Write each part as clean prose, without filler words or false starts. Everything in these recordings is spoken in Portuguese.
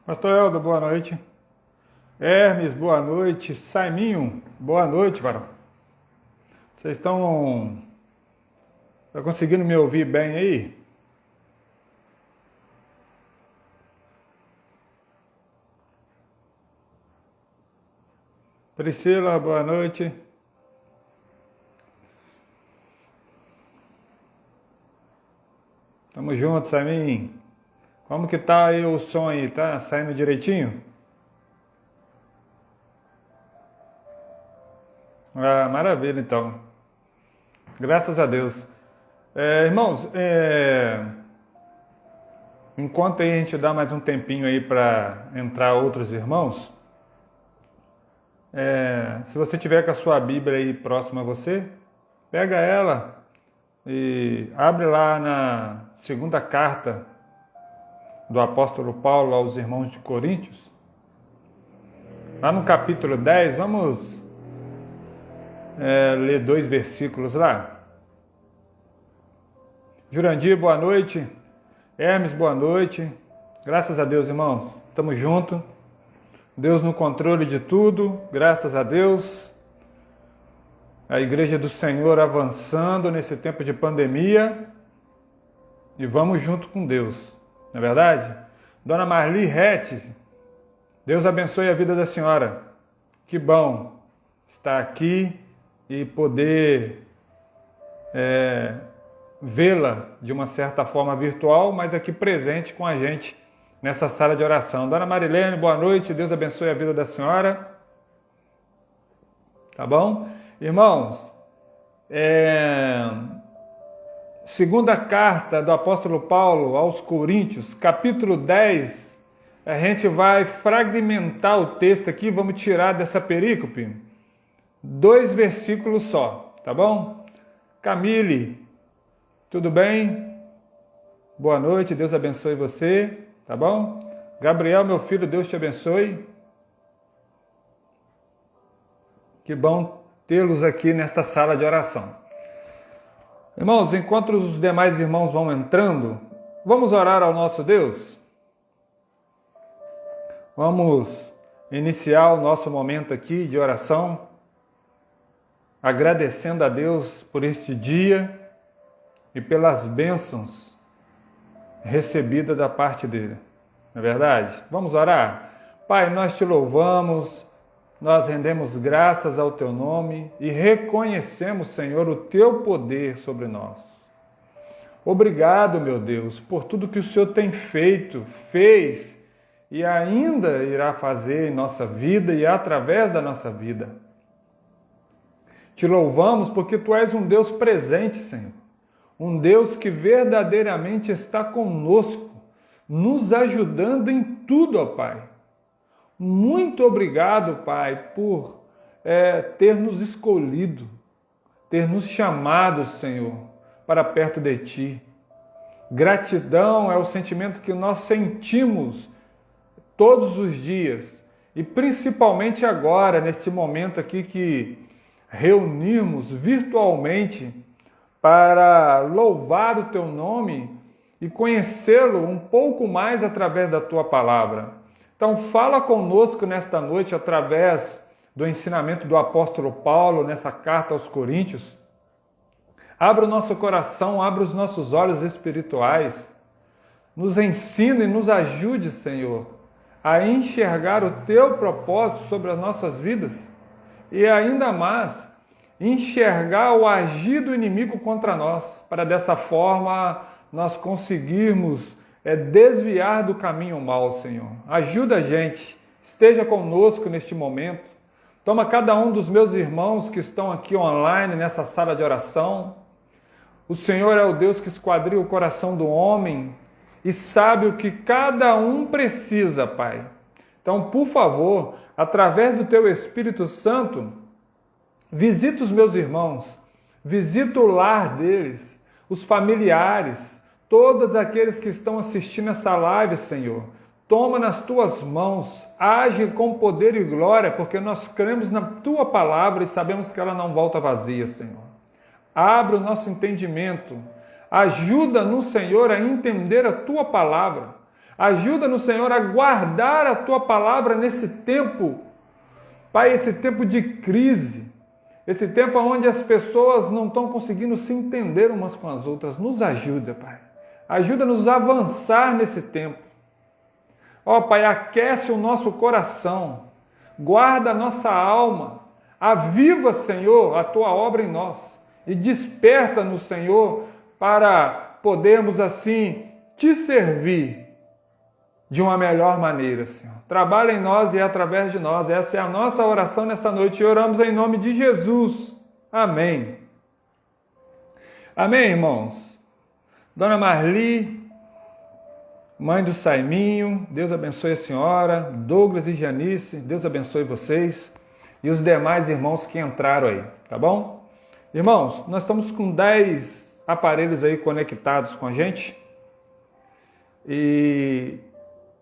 Pastor Helder, boa noite. Hermes, boa noite. Saiminho, boa noite, varão. Vocês estão conseguindo me ouvir bem aí? Priscila, boa noite. Tamo junto, Saiminho. Como que tá aí o som aí? Tá saindo direitinho? Ah, maravilha, então. Graças a Deus. Irmãos, enquanto aí a gente dá mais um tempinho aí para entrar outros irmãos, se você tiver com a sua Bíblia aí próxima a você, pega ela e abre lá na segunda carta do apóstolo Paulo aos irmãos de Coríntios. Lá no capítulo 10, vamos ler 2 versículos lá. Jurandir, boa noite. Hermes, boa noite. Graças a Deus, irmãos. Tamo junto. Deus no controle de tudo. Graças a Deus. A Igreja do Senhor avançando nesse tempo de pandemia. E vamos junto com Deus. Não é verdade? Dona Marli Rete, Deus abençoe a vida da senhora. Que bom estar aqui e poder vê-la de uma certa forma virtual, mas aqui presente com a gente nessa sala de oração. Dona Marilene, boa noite, Deus abençoe a vida da senhora. Tá bom? Irmãos, segunda carta do apóstolo Paulo aos Coríntios, capítulo 10, a gente vai fragmentar o texto aqui, vamos tirar dessa perícope 2 versículos só, tá bom? Camille, tudo bem? Boa noite, Deus abençoe você, tá bom? Gabriel, meu filho, Deus te abençoe. Que bom tê-los aqui nesta sala de oração. Irmãos, enquanto os demais irmãos vão entrando, vamos orar ao nosso Deus? Vamos iniciar o nosso momento aqui de oração, agradecendo a Deus por este dia e pelas bênçãos recebidas da parte dele. Não é verdade? Vamos orar? Pai, nós te louvamos, nós rendemos graças ao teu nome e reconhecemos, Senhor, o teu poder sobre nós. Obrigado, meu Deus, por tudo que o Senhor tem feito, fez e ainda irá fazer em nossa vida e através da nossa vida. Te louvamos porque tu és um Deus presente, Senhor. Um Deus que verdadeiramente está conosco, nos ajudando em tudo, ó Pai. Muito obrigado, Pai, por ter nos escolhido, ter nos chamado, Senhor, para perto de Ti. Gratidão é o sentimento que nós sentimos todos os dias e principalmente agora, neste momento aqui que reunimos virtualmente para louvar o Teu nome e conhecê-lo um pouco mais através da Tua palavra. Então fala conosco nesta noite através do ensinamento do apóstolo Paulo nessa carta aos Coríntios. Abra o nosso coração, abra os nossos olhos espirituais. Nos ensina e nos ajude, Senhor, a enxergar o Teu propósito sobre as nossas vidas e ainda mais enxergar o agir do inimigo contra nós, para dessa forma nós conseguirmos desviar do caminho mal, Senhor. Ajuda a gente, esteja conosco neste momento. Toma cada um dos meus irmãos que estão aqui online, nessa sala de oração. O Senhor é o Deus que esquadria o coração do homem e sabe o que cada um precisa, Pai. Então, por favor, através do Teu Espírito Santo, visita os meus irmãos, visita o lar deles, os familiares, todos aqueles que estão assistindo essa live, Senhor. Toma nas Tuas mãos, age com poder e glória, porque nós cremos na Tua palavra e sabemos que ela não volta vazia, Senhor. Abra o nosso entendimento, ajuda-nos, Senhor, a entender a Tua palavra, Ajuda-nos, Senhor, a guardar a Tua palavra nesse tempo, Pai, esse tempo de crise, esse tempo onde as pessoas não estão conseguindo se entender umas com as outras. Nos ajuda, Pai. Ajuda-nos a avançar nesse tempo. Ó, Pai, aquece o nosso coração, guarda a nossa alma, aviva, Senhor, a Tua obra em nós e desperta-nos, Senhor, para podermos assim Te servir de uma melhor maneira, Senhor. Trabalha em nós e através de nós. Essa é a nossa oração nesta noite e oramos em nome de Jesus. Amém. Amém, irmãos? Dona Marli, mãe do Saiminho, Deus abençoe a senhora. Douglas e Janice, Deus abençoe vocês. E os demais irmãos que entraram aí, tá bom? Irmãos, nós estamos com 10 aparelhos aí conectados com a gente. E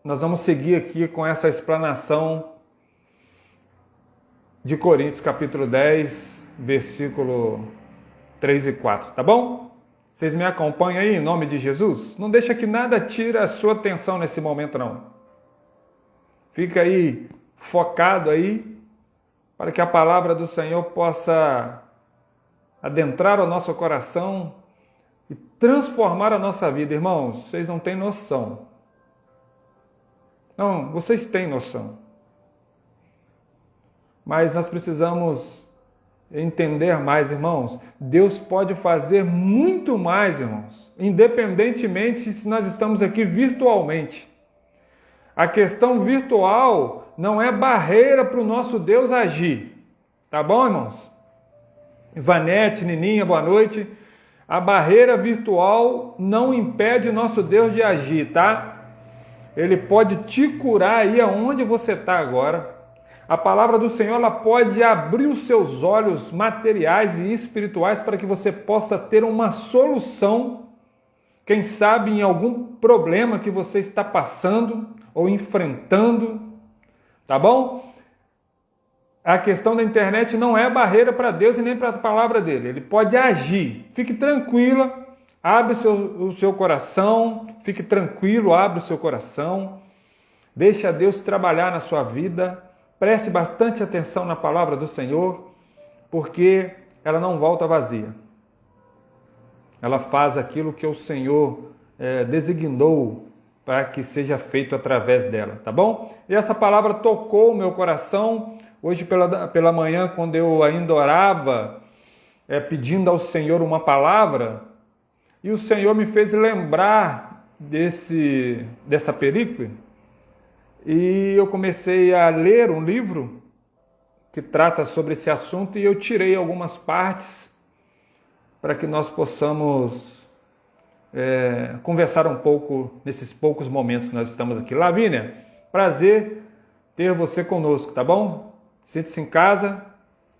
nós vamos seguir aqui com essa explanação de Coríntios, capítulo 10, versículo 3 e 4, tá bom? Vocês me acompanham aí em nome de Jesus? Não deixa que nada tire a sua atenção nesse momento, não. Fica aí focado aí, para que a palavra do Senhor possa adentrar o nosso coração e transformar a nossa vida. Irmãos, vocês não têm noção. Não, vocês têm noção. Mas nós precisamos entender mais, irmãos. Deus pode fazer muito mais, irmãos, independentemente se nós estamos aqui virtualmente. A questão virtual não é barreira para o nosso Deus agir. Tá bom, irmãos? Ivanete, Nininha, boa noite. A barreira virtual não impede nosso Deus de agir, tá? Ele pode te curar aí aonde você está agora. A palavra do Senhor, ela pode abrir os seus olhos materiais e espirituais para que você possa ter uma solução, quem sabe em algum problema que você está passando ou enfrentando, tá bom? A questão da internet não é barreira para Deus e nem para a palavra dele. Ele pode agir. Fique tranquila. Abre o seu coração, fique tranquilo, abre o seu coração, deixa Deus trabalhar na sua vida, preste bastante atenção na palavra do Senhor, porque ela não volta vazia. Ela faz aquilo que o Senhor designou para que seja feito através dela, tá bom? E essa palavra tocou o meu coração, hoje pela manhã, quando eu ainda orava, pedindo ao Senhor uma palavra, e o Senhor me fez lembrar dessa perícope, e eu comecei a ler um livro que trata sobre esse assunto, e eu tirei algumas partes para que nós possamos conversar um pouco nesses poucos momentos que nós estamos aqui. Lavínia, prazer ter você conosco, tá bom? Sinta-se em casa,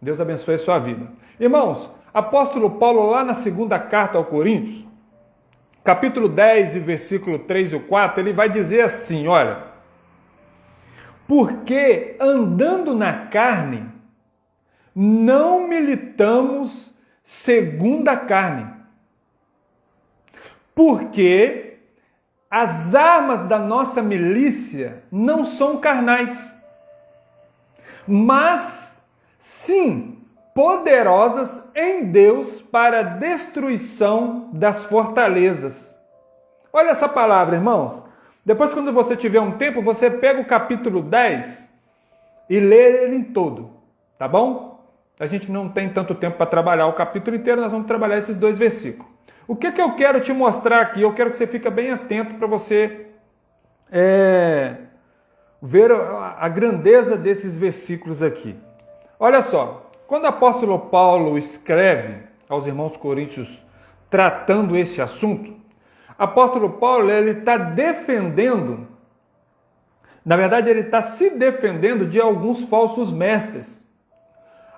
Deus abençoe a sua vida. Irmãos, apóstolo Paulo, lá na segunda carta ao Coríntios, capítulo 10 e versículo 3 e 4, ele vai dizer assim, olha: porque andando na carne, não militamos segundo a carne, porque as armas da nossa milícia não são carnais, mas sim poderosas em Deus para a destruição das fortalezas. Olha essa palavra, irmãos. Depois, quando você tiver um tempo, você pega o capítulo 10 e lê ele em todo, tá bom? A gente não tem tanto tempo para trabalhar o capítulo inteiro, nós vamos trabalhar esses 2 versículos. O que eu quero te mostrar aqui? Eu quero que você fique bem atento para você ver a grandeza desses versículos aqui. Olha só. Quando o apóstolo Paulo escreve aos irmãos coríntios tratando este assunto, o apóstolo Paulo está defendendo, na verdade ele está se defendendo de alguns falsos mestres.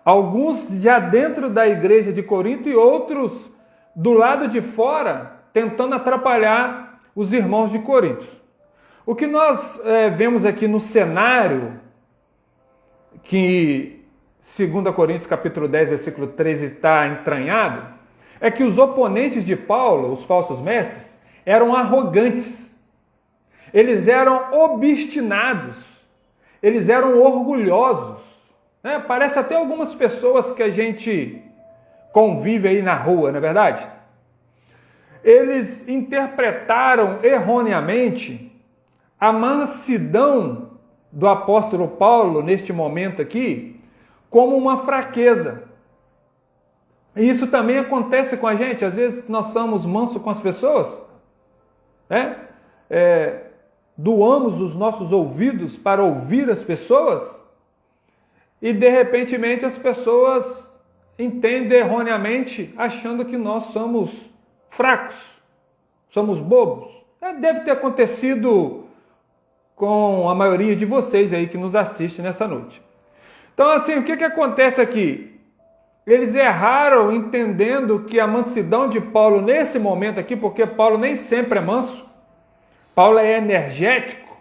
Alguns já dentro da igreja de Corinto e outros do lado de fora, tentando atrapalhar os irmãos de Corinto. O que nós vemos aqui no cenário que 2 Coríntios capítulo 10, versículo 13 está entranhado, é que os oponentes de Paulo, os falsos mestres, eram arrogantes. eles eram obstinados, eles eram orgulhosos. Né? Parece até algumas pessoas que a gente convive aí na rua, não é verdade? Eles interpretaram erroneamente a mansidão do apóstolo Paulo, neste momento aqui, como uma fraqueza. E isso também acontece com a gente. Às vezes nós somos mansos com as pessoas, né? Doamos os nossos ouvidos para ouvir as pessoas e de repente as pessoas entendem erroneamente achando que nós somos fracos, somos bobos. Deve ter acontecido com a maioria de vocês aí que nos assiste nessa noite. Então assim, o que acontece aqui? Eles erraram entendendo que a mansidão de Paulo nesse momento aqui, porque Paulo nem sempre é manso, Paulo é energético,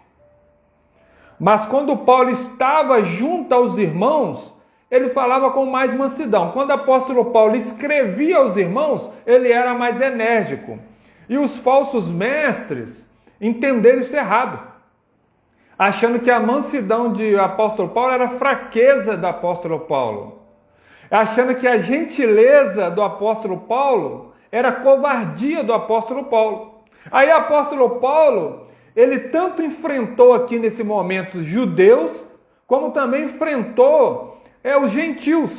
mas quando Paulo estava junto aos irmãos, ele falava com mais mansidão. Quando o apóstolo Paulo escrevia aos irmãos, ele era mais enérgico. E os falsos mestres entenderam isso errado, achando que a mansidão de apóstolo Paulo era fraqueza do apóstolo Paulo, achando que a gentileza do apóstolo Paulo era covardia do apóstolo Paulo. Aí o apóstolo Paulo, ele tanto enfrentou aqui nesse momento judeus, como também enfrentou os gentios.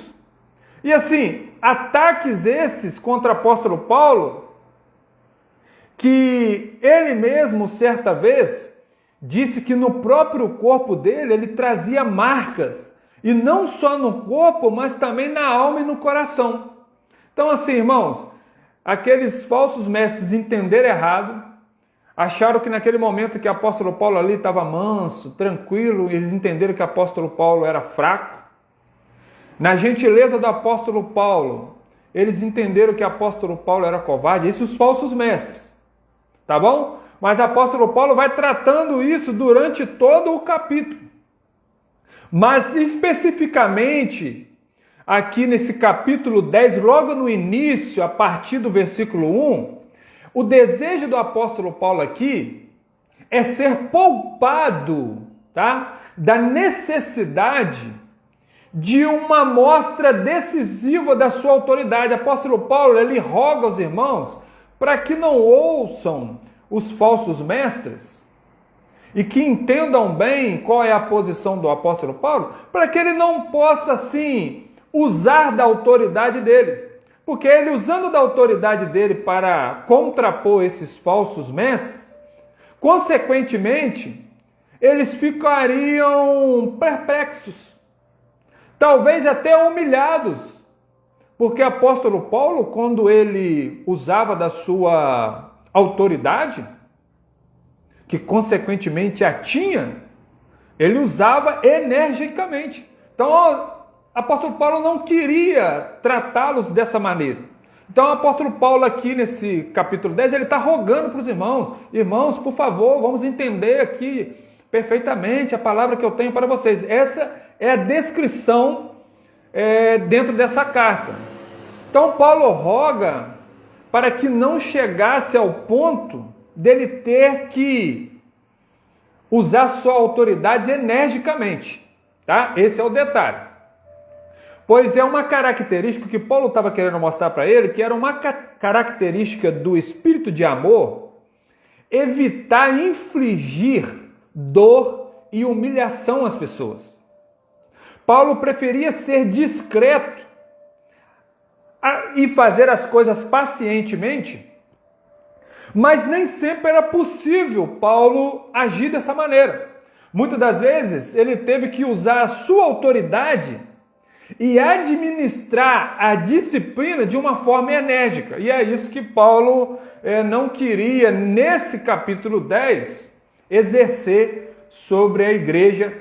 E assim, ataques esses contra o apóstolo Paulo, que ele mesmo, certa vez, disse que no próprio corpo dele, ele trazia marcas, e não só no corpo, mas também na alma e no coração. Então assim, irmãos, aqueles falsos mestres entenderam errado, acharam que naquele momento que o apóstolo Paulo ali estava manso, tranquilo, eles entenderam que o apóstolo Paulo era fraco. Na gentileza do apóstolo Paulo, eles entenderam que o apóstolo Paulo era covarde, isso os falsos mestres, tá bom? Mas o apóstolo Paulo vai tratando isso durante todo o capítulo. Mas especificamente, aqui nesse capítulo 10, logo no início, a partir do versículo 1, o desejo do apóstolo Paulo aqui é ser poupado, tá, da necessidade de uma mostra decisiva da sua autoridade. O apóstolo Paulo, ele roga aos irmãos para que não ouçam os falsos mestres e que entendam bem qual é a posição do apóstolo Paulo, para que ele não possa, assim, usar da autoridade dele. Porque ele, usando da autoridade dele para contrapor esses falsos mestres, consequentemente, eles ficariam perplexos, talvez até humilhados, porque o apóstolo Paulo, quando ele usava da sua autoridade, que consequentemente a tinha, ele usava energicamente. Então, o apóstolo Paulo não queria tratá-los dessa maneira. Então, o apóstolo Paulo aqui nesse capítulo 10, ele está rogando para os irmãos: irmãos, por favor, vamos entender aqui perfeitamente a palavra que eu tenho para vocês. Essa é a descrição dentro dessa carta. Então, Paulo roga para que não chegasse ao ponto dele ter que usar sua autoridade energicamente, tá? Esse é o detalhe. Pois é uma característica que Paulo estava querendo mostrar para ele, que era uma característica do espírito de amor, evitar infligir dor e humilhação às pessoas. Paulo preferia ser discreto e fazer as coisas pacientemente, mas nem sempre era possível Paulo agir dessa maneira. Muitas das vezes ele teve que usar a sua autoridade e administrar a disciplina de uma forma enérgica. E é isso que Paulo não queria, nesse capítulo 10, exercer sobre a igreja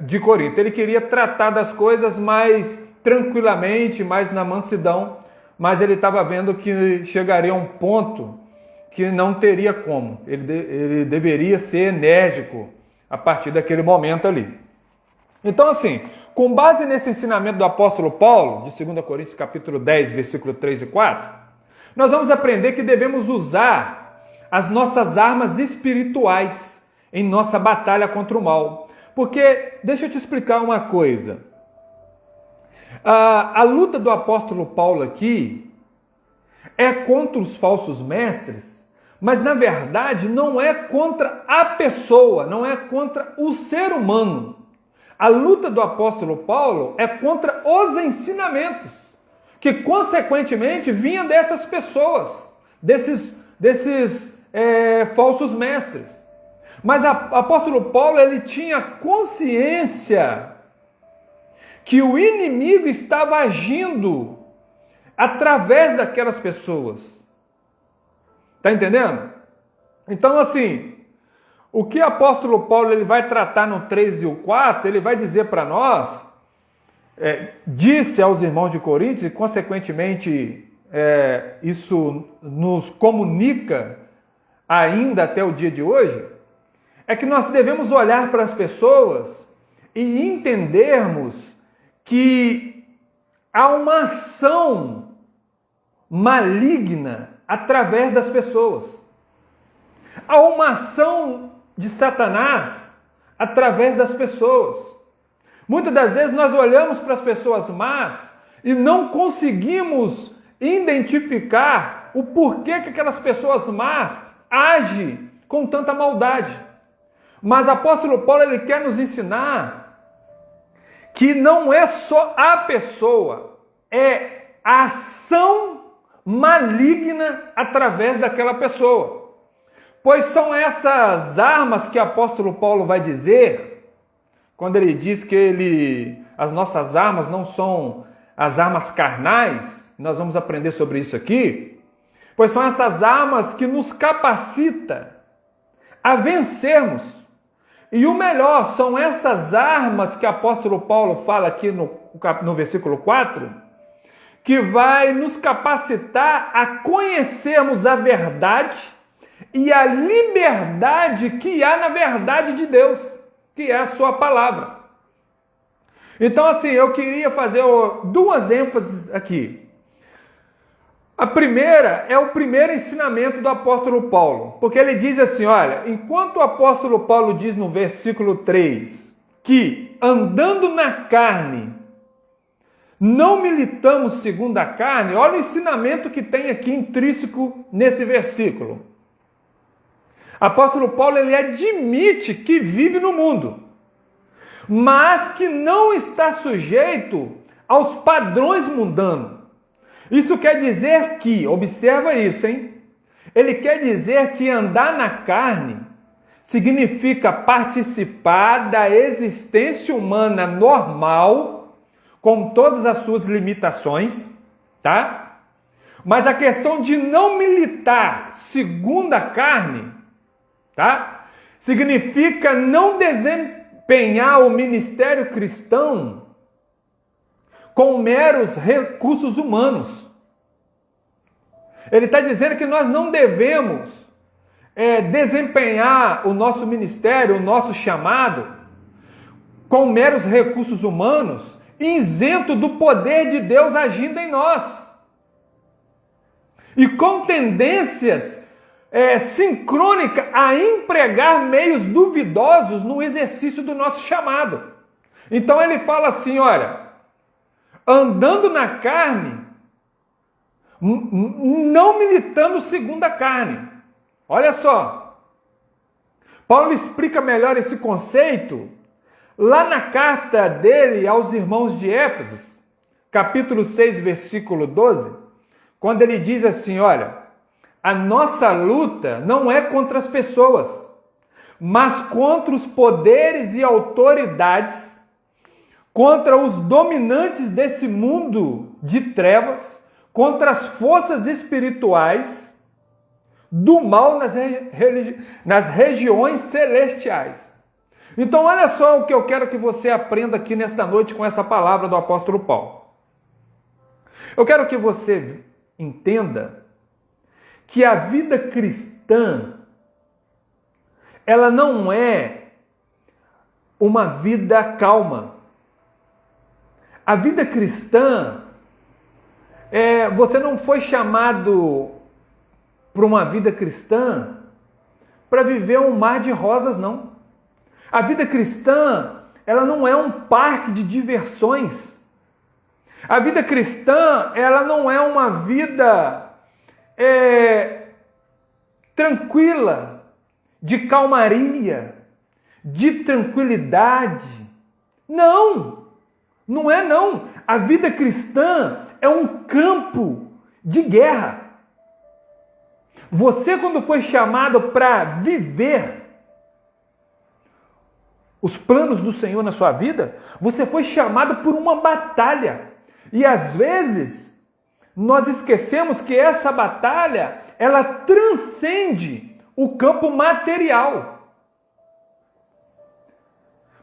de Corinto. Ele queria tratar das coisas mais tranquilamente, mais na mansidão, mas ele estava vendo que chegaria a um ponto que não teria como. Ele deveria ser enérgico a partir daquele momento ali. Então, assim, com base nesse ensinamento do apóstolo Paulo, de 2 Coríntios capítulo 10, versículo 3 e 4, nós vamos aprender que devemos usar as nossas armas espirituais em nossa batalha contra o mal. Porque, deixa eu te explicar uma coisa. A luta do apóstolo Paulo aqui é contra os falsos mestres, mas na verdade não é contra a pessoa, não é contra o ser humano. A luta do apóstolo Paulo é contra os ensinamentos, que consequentemente vinham dessas pessoas, desses falsos mestres. Mas o apóstolo Paulo, ele tinha consciência que o inimigo estava agindo através daquelas pessoas. Está entendendo? Então, assim, o que o apóstolo Paulo ele vai tratar no 3 e o 4, ele vai dizer para nós, disse aos irmãos de Corinto, e consequentemente isso nos comunica ainda até o dia de hoje, é que nós devemos olhar para as pessoas e entendermos que há uma ação maligna através das pessoas. Há uma ação de Satanás através das pessoas. Muitas das vezes nós olhamos para as pessoas más e não conseguimos identificar o porquê que aquelas pessoas más agem com tanta maldade. Mas o apóstolo Paulo ele quer nos ensinar que não é só a pessoa, é a ação maligna através daquela pessoa. Pois são essas armas que o apóstolo Paulo vai dizer, quando ele diz que as nossas armas não são as armas carnais, nós vamos aprender sobre isso aqui, pois são essas armas que nos capacitam a vencermos. E o melhor, são essas armas que o apóstolo Paulo fala aqui no versículo 4, que vai nos capacitar a conhecermos a verdade e a liberdade que há na verdade de Deus, que é a sua palavra. Então, assim, eu queria fazer duas ênfases aqui. A primeira é o primeiro ensinamento do apóstolo Paulo, porque ele diz assim, olha, enquanto o apóstolo Paulo diz no versículo 3 que andando na carne não militamos segundo a carne, olha o ensinamento que tem aqui intrínseco nesse versículo. Apóstolo Paulo ele admite que vive no mundo, mas que não está sujeito aos padrões mundanos. Isso quer dizer que, observa isso, hein? Ele quer dizer que andar na carne significa participar da existência humana normal, com todas as suas limitações, tá? Mas a questão de não militar segundo a carne, tá? Significa não desempenhar o ministério cristão com meros recursos humanos. Ele está dizendo que nós não devemos desempenhar o nosso ministério, o nosso chamado, com meros recursos humanos, isento do poder de Deus agindo em nós. E com tendências sincrônicas a empregar meios duvidosos no exercício do nosso chamado. Então ele fala assim, olha, andando na carne, não militando segundo a carne. Olha só, Paulo explica melhor esse conceito lá na carta dele aos irmãos de Éfeso, capítulo 6, versículo 12, quando ele diz assim, olha, a nossa luta não é contra as pessoas, mas contra os poderes e autoridades, contra os dominantes desse mundo de trevas, contra as forças espirituais do mal nas regiões celestiais. Então, olha só o que eu quero que você aprenda aqui nesta noite com essa palavra do apóstolo Paulo. Eu quero que você entenda que a vida cristã, ela não é uma vida calma. A vida cristã, você não foi chamado para uma vida cristã para viver um mar de rosas, não. A vida cristã, ela não é um parque de diversões. A vida cristã, ela não é uma vida tranquila, de calmaria, de tranquilidade. Não, não é não. A vida cristã é um campo de guerra. Você, quando foi chamado para viver os planos do Senhor na sua vida, você foi chamado por uma batalha. E às vezes, nós esquecemos que essa batalha, ela transcende o campo material.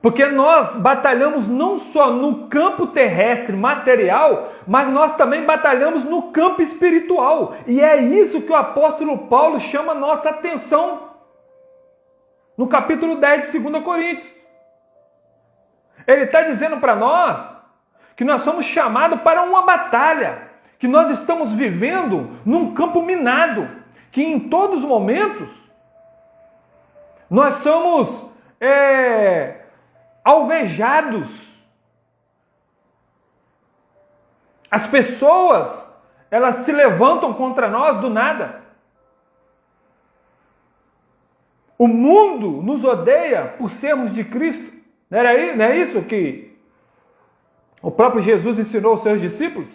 Porque nós batalhamos não só no campo terrestre, material, mas nós também batalhamos no campo espiritual. E é isso que o apóstolo Paulo chama a nossa atenção no capítulo 10 de 2 Coríntios. Ele está dizendo para nós que nós somos chamados para uma batalha, que nós estamos vivendo num campo minado, que em todos os momentos nós somos alvejados. As pessoas, elas se levantam contra nós do nada. O mundo nos odeia por sermos de Cristo. Não é isso que o próprio Jesus ensinou aos seus discípulos?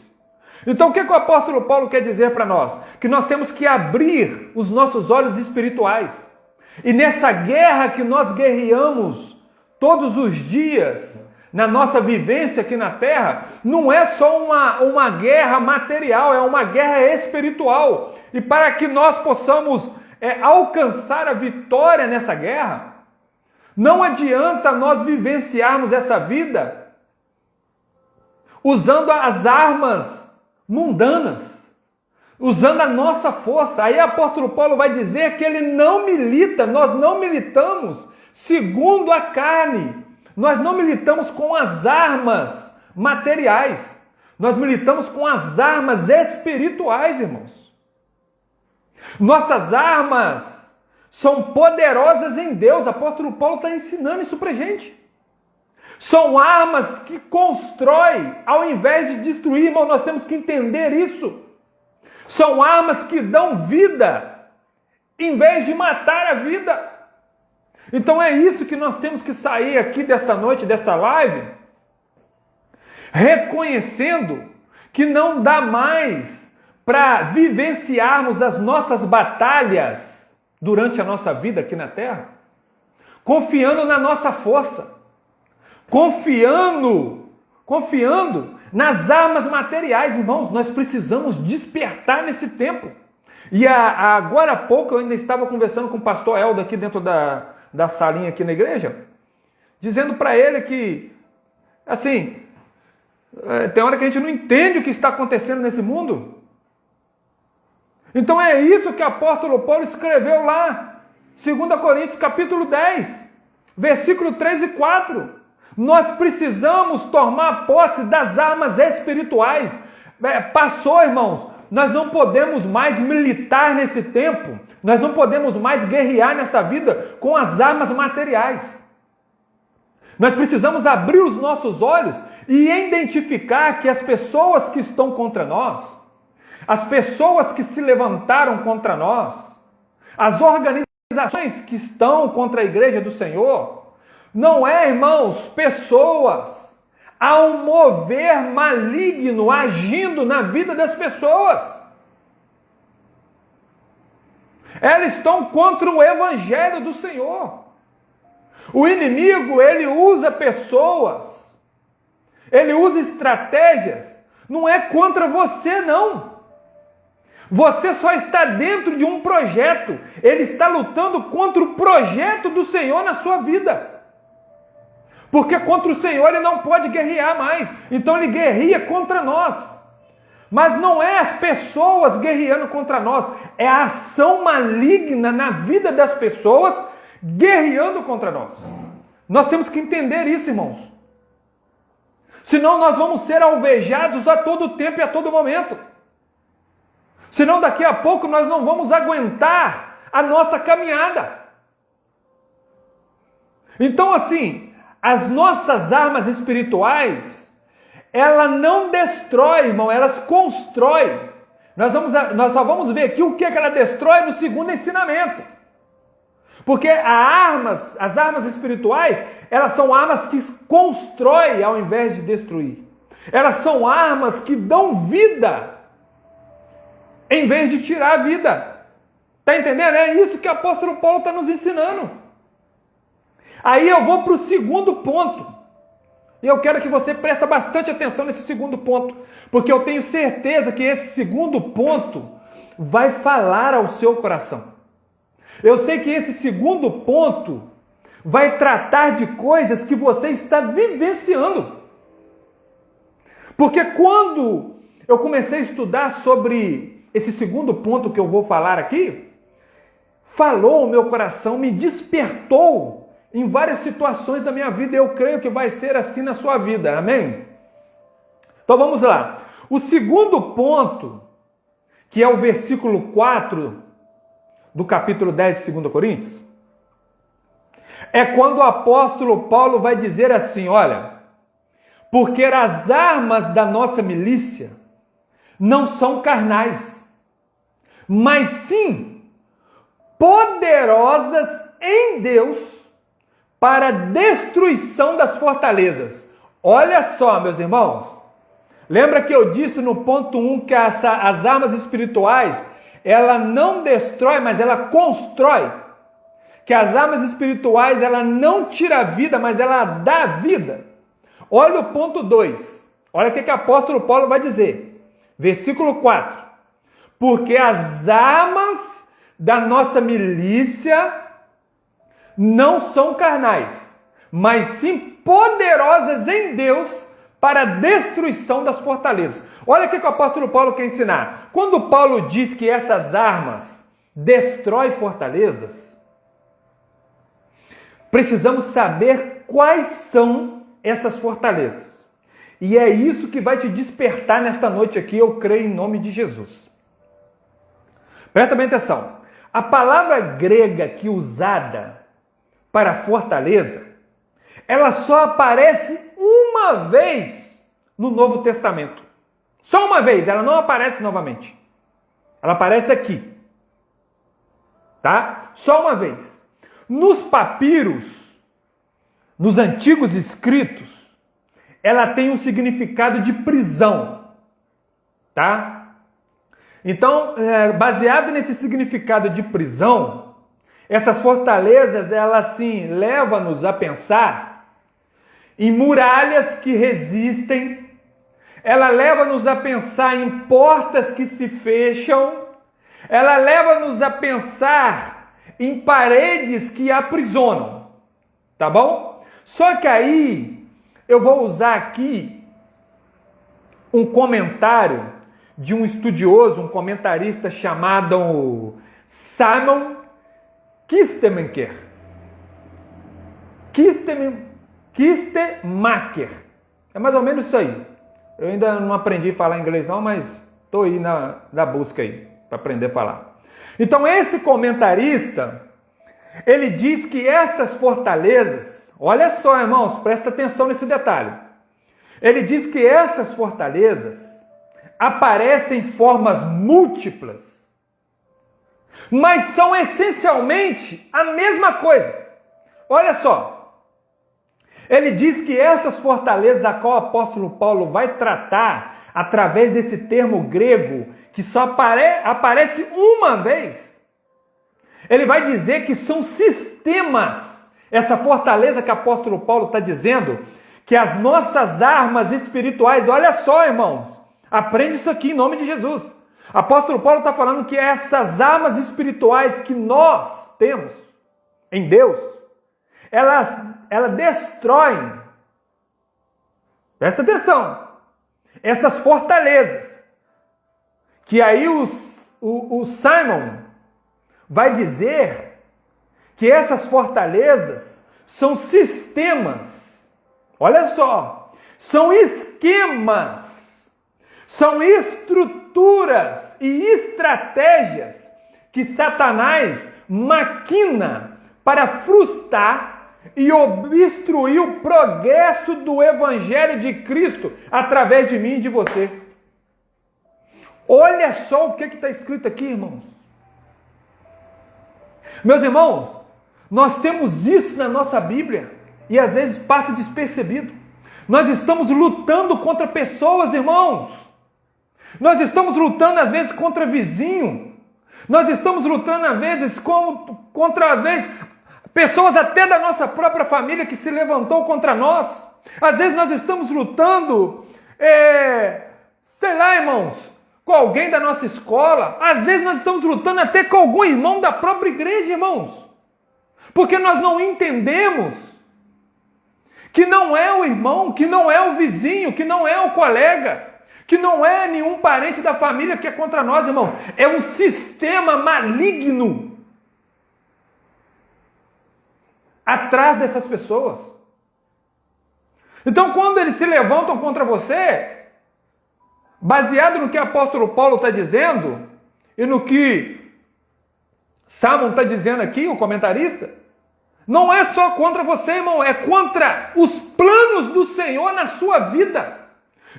Então o que o apóstolo Paulo quer dizer para nós? Que nós temos que abrir os nossos olhos espirituais. E nessa guerra que nós guerreamos todos os dias, na nossa vivência aqui na Terra, não é só uma guerra material, é uma guerra espiritual. E para que nós possamos alcançar a vitória nessa guerra, não adianta nós vivenciarmos essa vida usando as armas mundanas, usando a nossa força. Aí o apóstolo Paulo vai dizer que ele não milita, nós não militamos segundo a carne. Nós não militamos com as armas materiais. Nós militamos com as armas espirituais, irmãos. Nossas armas são poderosas em Deus. O apóstolo Paulo está ensinando isso para a gente. São armas que constroem ao invés de destruir, irmão. Nós temos que entender isso. São armas que dão vida em vez de matar a vida. Então é isso que nós temos que sair aqui desta noite, desta live, reconhecendo que não dá mais para vivenciarmos as nossas batalhas durante a nossa vida aqui na Terra, confiando na nossa força, confiando nas armas materiais, irmãos. Nós precisamos despertar nesse tempo. E agora há pouco eu ainda estava conversando com o pastor Eldo aqui dentro da salinha aqui na igreja, dizendo para ele que, assim, tem hora que a gente não entende o que está acontecendo nesse mundo. Então é isso que o apóstolo Paulo escreveu lá, 2 Coríntios capítulo 10, versículo 3 e 4. Nós precisamos tomar posse das armas espirituais. Passou, irmãos, nós não podemos mais militar nesse tempo, nós não podemos mais guerrear nessa vida com as armas materiais. Nós precisamos abrir os nossos olhos e identificar que as pessoas que estão contra nós, as pessoas que se levantaram contra nós, as organizações que estão contra a igreja do Senhor, não é, irmãos, pessoas. Há um mover maligno agindo na vida das pessoas. Elas estão contra o evangelho do Senhor. O inimigo, ele usa pessoas, ele usa estratégias, não é contra você, não. Você só está dentro de um projeto. Ele está lutando contra o projeto do Senhor na sua vida. Porque contra o Senhor ele não pode guerrear mais. Então ele guerreia contra nós. Mas não é as pessoas guerreando contra nós. É a ação maligna na vida das pessoas guerreando contra nós. Nós temos que entender isso, irmãos. Senão nós vamos ser alvejados a todo tempo e a todo momento. Senão daqui a pouco nós não vamos aguentar a nossa caminhada. Então, assim, as nossas armas espirituais, ela não destrói, irmão, elas constroem. Nós só vamos ver aqui o que ela destrói no segundo ensinamento. Porque as armas espirituais, elas são armas que constroem ao invés de destruir. Elas são armas que dão vida em vez de tirar a vida. Está entendendo? É isso que o apóstolo Paulo está nos ensinando. Aí eu vou para o segundo ponto. E eu quero que você preste bastante atenção nesse segundo ponto. Porque eu tenho certeza que esse segundo ponto vai falar ao seu coração. Eu sei que esse segundo ponto vai tratar de coisas que você está vivenciando. Porque quando eu comecei a estudar sobre esse segundo ponto que eu vou falar aqui, falou o meu coração, me despertou em várias situações da minha vida. Eu creio que vai ser assim na sua vida, amém? Então vamos lá. O segundo ponto, que é o versículo 4 do capítulo 10 de 2 Coríntios, é quando o apóstolo Paulo vai dizer assim, olha, porque as armas da nossa milícia não são carnais, mas sim poderosas em Deus para a destruição das fortalezas. Olha só, meus irmãos, lembra que eu disse no ponto 1 que as armas espirituais, ela não destrói, mas ela constrói. Que as armas espirituais, ela não tira a vida, mas ela dá vida. Olha o ponto 2. Olha o que o apóstolo Paulo vai dizer. Versículo 4. Porque as armas da nossa milícia não são carnais, mas sim poderosas em Deus para a destruição das fortalezas. Olha o que o apóstolo Paulo quer ensinar. Quando Paulo diz que essas armas destroem fortalezas, precisamos saber quais são essas fortalezas. E é isso que vai te despertar nesta noite aqui, eu creio em nome de Jesus. Presta bem atenção. A palavra grega que usada para fortaleza, ela só aparece uma vez no Novo Testamento. Só uma vez, ela não aparece novamente. Ela aparece aqui. Tá? Só uma vez. Nos papiros, nos antigos escritos, ela tem um significado de prisão. Tá? Então, baseado nesse significado de prisão, essas fortalezas, elas sim levam-nos a pensar em muralhas que resistem, ela leva-nos a pensar em portas que se fecham, ela leva-nos a pensar em paredes que aprisionam, tá bom? Só que aí eu vou usar aqui um comentário de um estudioso, um comentarista chamado Simon Kistemaker. É mais ou menos isso aí. Eu ainda não aprendi a falar inglês não, mas estou aí na busca aí, para aprender a falar. Então esse comentarista, ele diz que essas fortalezas, olha só irmãos, presta atenção nesse detalhe. Ele diz que essas fortalezas aparecem em formas múltiplas, mas são essencialmente a mesma coisa. Olha só. Ele diz que essas fortalezas a qual o apóstolo Paulo vai tratar através desse termo grego, que só aparece uma vez, ele vai dizer que são sistemas. Essa fortaleza que o apóstolo Paulo está dizendo, que as nossas armas espirituais, olha só irmãos, aprende isso aqui em nome de Jesus. O apóstolo Paulo está falando que essas armas espirituais que nós temos em Deus, elas destroem, presta atenção, essas fortalezas, que aí o Simon vai dizer que essas fortalezas são sistemas, olha só, são esquemas, são estruturas e estratégias que Satanás maquina para frustrar e obstruir o progresso do Evangelho de Cristo através de mim e de você. Olha só o que está escrito aqui, irmãos. Meus irmãos, nós temos isso na nossa Bíblia e às vezes passa despercebido. Nós estamos lutando contra pessoas, irmãos. Nós estamos lutando às vezes contra vizinho. Nós estamos lutando às vezes contra pessoas até da nossa própria família que se levantou contra nós. Às vezes nós estamos lutando, sei lá, irmãos, com alguém da nossa escola. Às vezes nós estamos lutando até com algum irmão da própria igreja, irmãos. Porque nós não entendemos que não é o irmão, que não é o vizinho, que não é o colega, que não é nenhum parente da família que é contra nós, irmão. É um sistema maligno atrás dessas pessoas. Então, quando eles se levantam contra você, baseado no que o apóstolo Paulo está dizendo, e no que Salmon está dizendo aqui, o comentarista, não é só contra você, irmão, é contra os planos do Senhor na sua vida.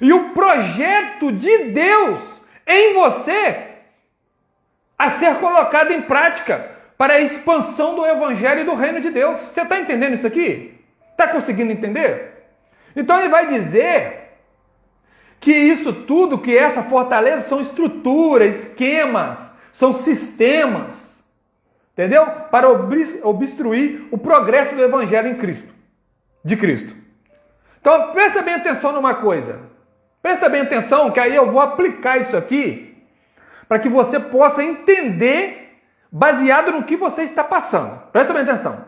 E o projeto de Deus em você a ser colocado em prática para a expansão do Evangelho e do Reino de Deus. Você está entendendo isso aqui? Está conseguindo entender? Então ele vai dizer que isso tudo, que essa fortaleza são estruturas, esquemas, são sistemas, entendeu? Para obstruir o progresso do Evangelho em Cristo, de Cristo. Então presta bem atenção numa coisa. Presta bem atenção, que aí eu vou aplicar isso aqui para que você possa entender baseado no que você está passando. Presta bem atenção.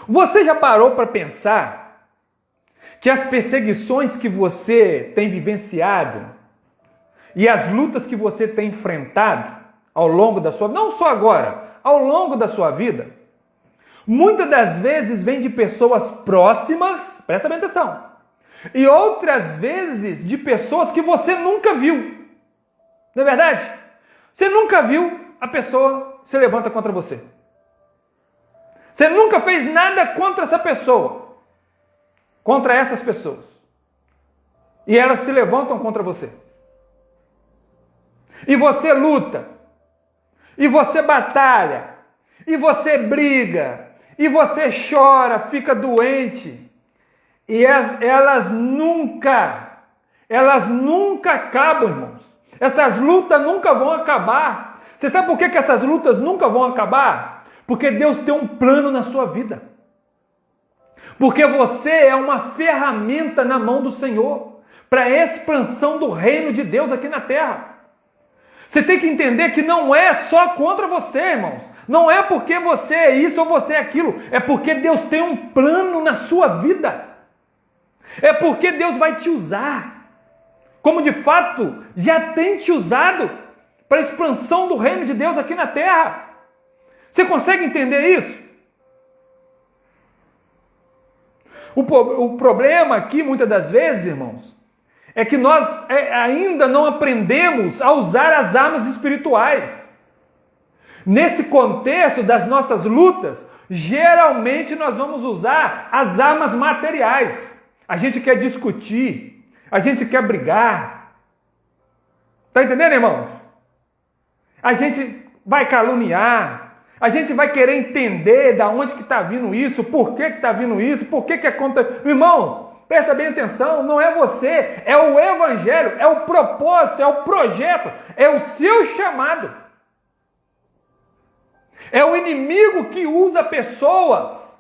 Você já parou para pensar que as perseguições que você tem vivenciado e as lutas que você tem enfrentado ao longo da sua vida, não só agora, ao longo da sua vida, muitas das vezes vem de pessoas próximas, presta bem atenção, e outras vezes de pessoas que você nunca viu. Não é verdade? Você nunca viu a pessoa se levanta contra você. Você nunca fez nada contra essa pessoa, contra essas pessoas. E elas se levantam contra você. E você luta. E você batalha. E você briga. E você chora, fica doente. E elas nunca acabam, irmãos. Essas lutas nunca vão acabar. Você sabe por que essas lutas nunca vão acabar? Porque Deus tem um plano na sua vida. Porque você é uma ferramenta na mão do Senhor para a expansão do reino de Deus aqui na terra. Você tem que entender que não é só contra você, irmãos. Não é porque você é isso ou você é aquilo. É porque Deus tem um plano na sua vida. É porque Deus vai te usar, como de fato já tem te usado para a expansão do reino de Deus aqui na terra. Você consegue entender isso? O problema aqui, muitas das vezes, irmãos, é que nós ainda não aprendemos a usar as armas espirituais. Nesse contexto das nossas lutas, geralmente nós vamos usar as armas materiais. A gente quer discutir, a gente quer brigar. Está entendendo, irmãos? A gente vai caluniar, a gente vai querer entender de onde que está vindo isso, por que está vindo isso, por que é contra... Irmãos, presta bem atenção, não é você, é o Evangelho, é o propósito, é o projeto, é o seu chamado. É o inimigo que usa pessoas,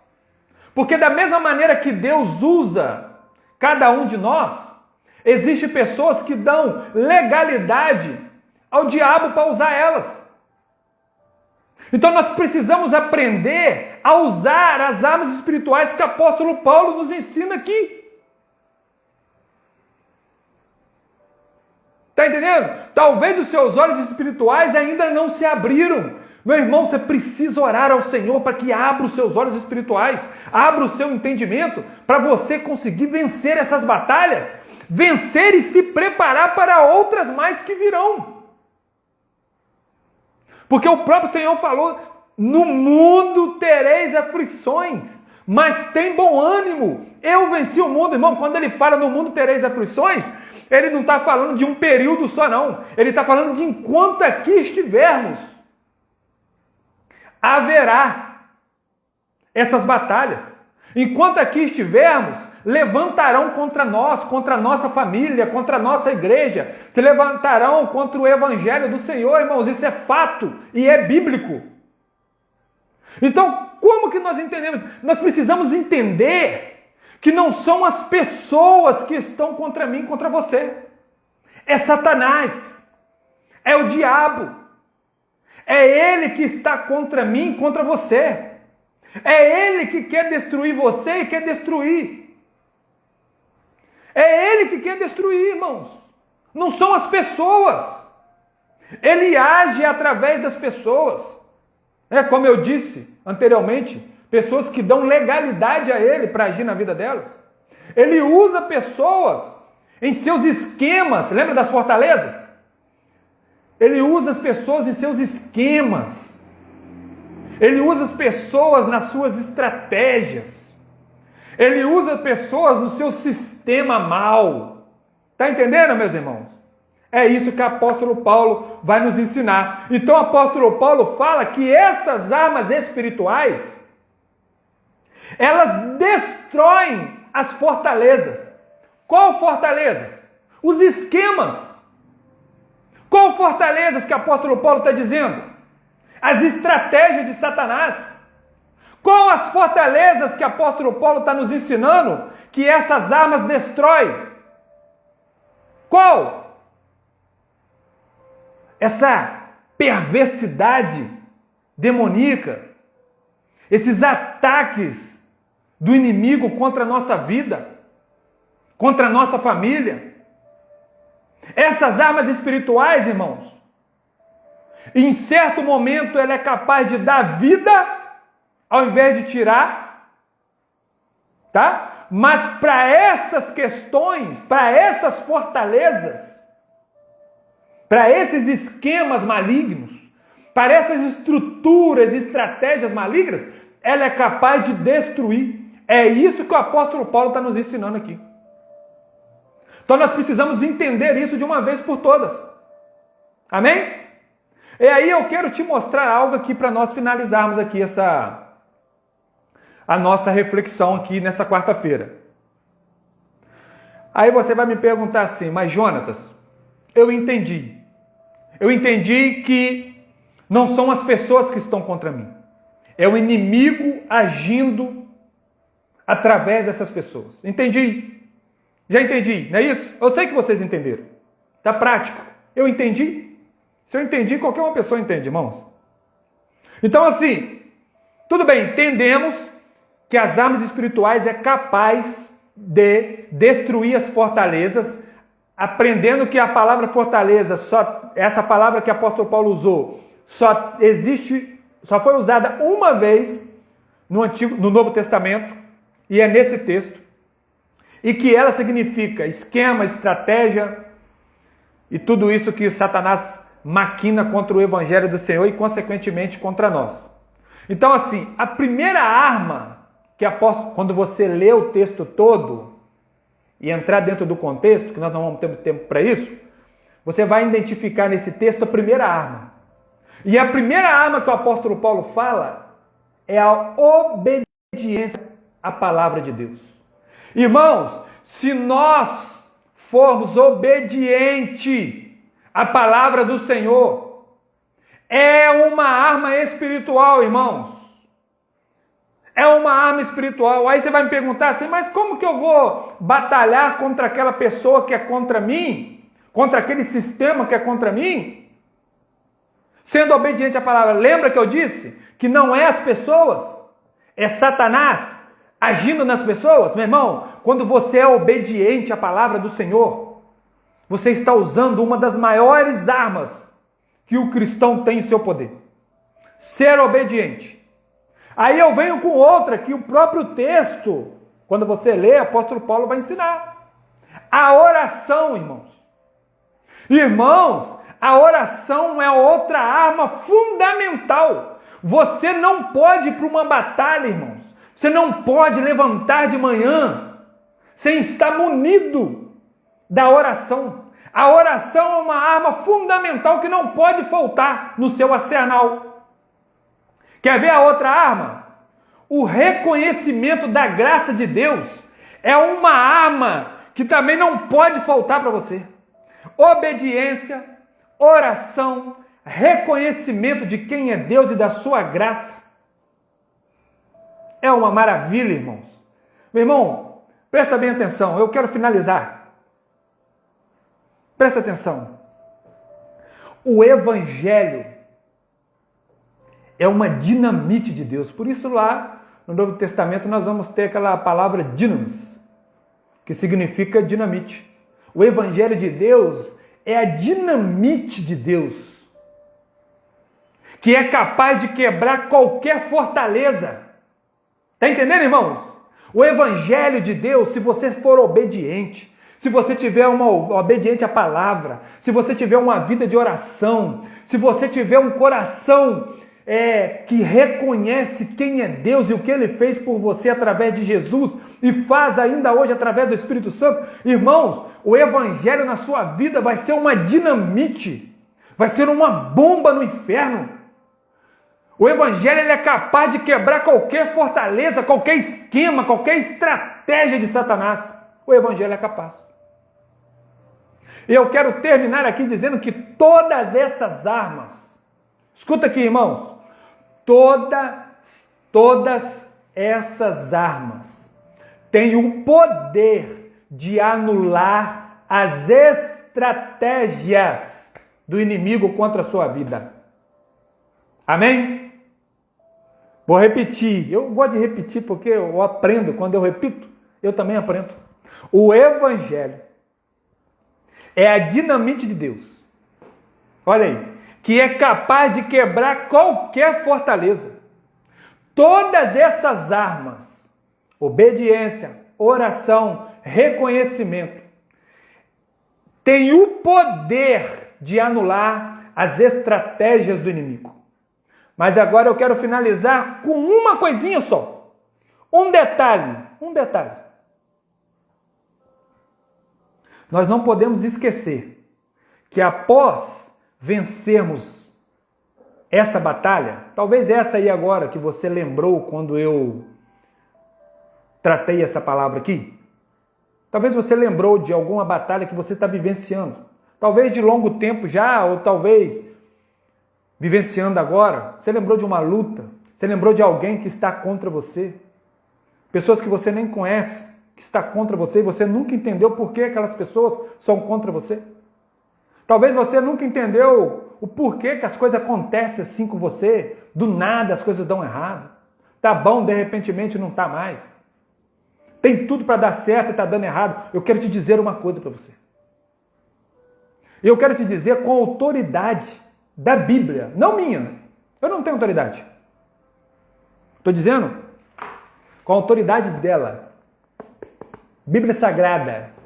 porque da mesma maneira que Deus usa cada um de nós, existem pessoas que dão legalidade ao diabo para usar elas. Então nós precisamos aprender a usar as armas espirituais que o apóstolo Paulo nos ensina aqui. Está entendendo? Talvez os seus olhos espirituais ainda não se abriram. Meu irmão, você precisa orar ao Senhor para que abra os seus olhos espirituais, abra o seu entendimento, para você conseguir vencer essas batalhas, vencer e se preparar para outras mais que virão. Porque o próprio Senhor falou no mundo tereis aflições, mas tem bom ânimo. Eu venci o mundo, irmão. Quando ele fala no mundo tereis aflições, ele não está falando de um período só, não. Ele está falando de enquanto aqui estivermos, haverá essas batalhas. Enquanto aqui estivermos, levantarão contra nós, contra a nossa família, contra a nossa igreja. Se levantarão contra o evangelho do Senhor, irmãos. Isso é fato e é bíblico. Então, como que nós entendemos? Nós precisamos entender que não são as pessoas que estão contra mim, contra você. É Satanás. É o diabo. É ele que está contra mim, contra você. É ele que quer destruir você e quer destruir. É ele que quer destruir, irmãos. Não são as pessoas. Ele age através das pessoas. Como eu disse anteriormente, pessoas que dão legalidade a ele para agir na vida delas. Ele usa pessoas em seus esquemas. Lembra das fortalezas? Ele usa as pessoas em seus esquemas. Ele usa as pessoas nas suas estratégias. Ele usa pessoas no seu sistema mal. Está entendendo, meus irmãos? É isso que o apóstolo Paulo vai nos ensinar. Então o apóstolo Paulo fala que essas armas espirituais, elas destroem as fortalezas. Qual fortalezas? Os esquemas. Qual fortalezas que o apóstolo Paulo está dizendo? As estratégias de Satanás. Qual as fortalezas que o apóstolo Paulo está nos ensinando que essas armas destroem? Qual? Essa perversidade demoníaca, esses ataques do inimigo contra a nossa vida, contra a nossa família. Essas armas espirituais, irmãos, em certo momento ela é capaz de dar vida ao invés de tirar, tá? Mas para essas questões, para essas fortalezas, para esses esquemas malignos, para essas estruturas e estratégias malignas, ela é capaz de destruir. É isso que o apóstolo Paulo está nos ensinando aqui. Então nós precisamos entender isso de uma vez por todas. Amém? E aí eu quero te mostrar algo aqui para nós finalizarmos aqui a nossa reflexão aqui nessa quarta-feira. Aí você vai me perguntar assim, mas Jonatas, eu entendi. Eu entendi que não são as pessoas que estão contra mim. É o inimigo agindo através dessas pessoas. Entendi. Já entendi, não é isso? Eu sei que vocês entenderam. Tá prático. Eu entendi. Se eu entendi, qualquer uma pessoa entende, irmãos. Então assim, tudo bem, entendemos que as armas espirituais é capaz de destruir as fortalezas, aprendendo que a palavra fortaleza, essa palavra que o apóstolo Paulo usou, só foi usada uma vez no Novo Testamento, e é nesse texto, e que ela significa esquema, estratégia, e tudo isso que Satanás maquina contra o Evangelho do Senhor e, consequentemente, contra nós. Então, assim, a primeira arma que apóstolo, quando você lê o texto todo e entrar dentro do contexto, que nós não vamos ter tempo para isso, você vai identificar nesse texto a primeira arma. E a primeira arma que o apóstolo Paulo fala é a obediência à palavra de Deus. Irmãos, se nós formos obedientes à palavra do Senhor, é uma arma espiritual, irmãos. É uma arma espiritual. Aí você vai me perguntar assim, mas como que eu vou batalhar contra aquela pessoa que é contra mim? Contra aquele sistema que é contra mim? Sendo obediente à palavra. Lembra que eu disse que não é as pessoas, é Satanás agindo nas pessoas? Meu irmão, quando você é obediente à palavra do Senhor, você está usando uma das maiores armas que o cristão tem em seu poder. Ser obediente. Aí eu venho com outra que o próprio texto, quando você lê, o apóstolo Paulo vai ensinar. A oração, irmãos. Irmãos, a oração é outra arma fundamental. Você não pode ir para uma batalha, irmãos. Você não pode levantar de manhã sem estar munido da oração. A oração é uma arma fundamental que não pode faltar no seu arsenal. Quer ver a outra arma? O reconhecimento da graça de Deus é uma arma que também não pode faltar para você. Obediência, oração, reconhecimento de quem é Deus e da sua graça. É uma maravilha, irmãos. Meu irmão, presta bem atenção, eu quero finalizar. Presta atenção. O Evangelho é uma dinamite de Deus. Por isso lá no Novo Testamento nós vamos ter aquela palavra dinamis, que significa dinamite. O Evangelho de Deus é a dinamite de Deus, que é capaz de quebrar qualquer fortaleza. Está entendendo, irmãos? O Evangelho de Deus, se você for obediente, se você tiver obediente à palavra, se você tiver uma vida de oração, se você tiver um coração que reconhece quem é Deus e o que Ele fez por você através de Jesus e faz ainda hoje através do Espírito Santo, irmãos, o Evangelho na sua vida vai ser uma dinamite, vai ser uma bomba no inferno. O Evangelho ele é capaz de quebrar qualquer fortaleza, qualquer esquema, qualquer estratégia de Satanás. O Evangelho é capaz. E eu quero terminar aqui dizendo que todas essas armas, escuta aqui, irmãos, todas essas armas têm o poder de anular as estratégias do inimigo contra a sua vida. Amém? Vou repetir. Eu gosto de repetir porque eu aprendo. Quando eu repito, eu também aprendo. O Evangelho é a dinamite de Deus. Olha aí. Que é capaz de quebrar qualquer fortaleza. Todas essas armas, obediência, oração, reconhecimento, têm o poder de anular as estratégias do inimigo. Mas agora eu quero finalizar com uma coisinha só. Um detalhe. Nós não podemos esquecer que após vencermos essa batalha, talvez essa aí agora que você lembrou quando eu tratei essa palavra aqui, talvez você lembrou de alguma batalha que você está vivenciando, talvez de longo tempo já, ou talvez vivenciando agora, você lembrou de uma luta, você lembrou de alguém que está contra você, pessoas que você nem conhece, que está contra você, e você nunca entendeu por que aquelas pessoas são contra você. Talvez você nunca entendeu o porquê que as coisas acontecem assim com você, do nada as coisas dão errado. Tá bom, de repentemente não tá mais. Tem tudo para dar certo e tá dando errado. Eu quero te dizer uma coisa para você. Eu quero te dizer com autoridade da Bíblia, não minha. Eu não tenho autoridade. Estou dizendo com a autoridade dela. Bíblia Sagrada.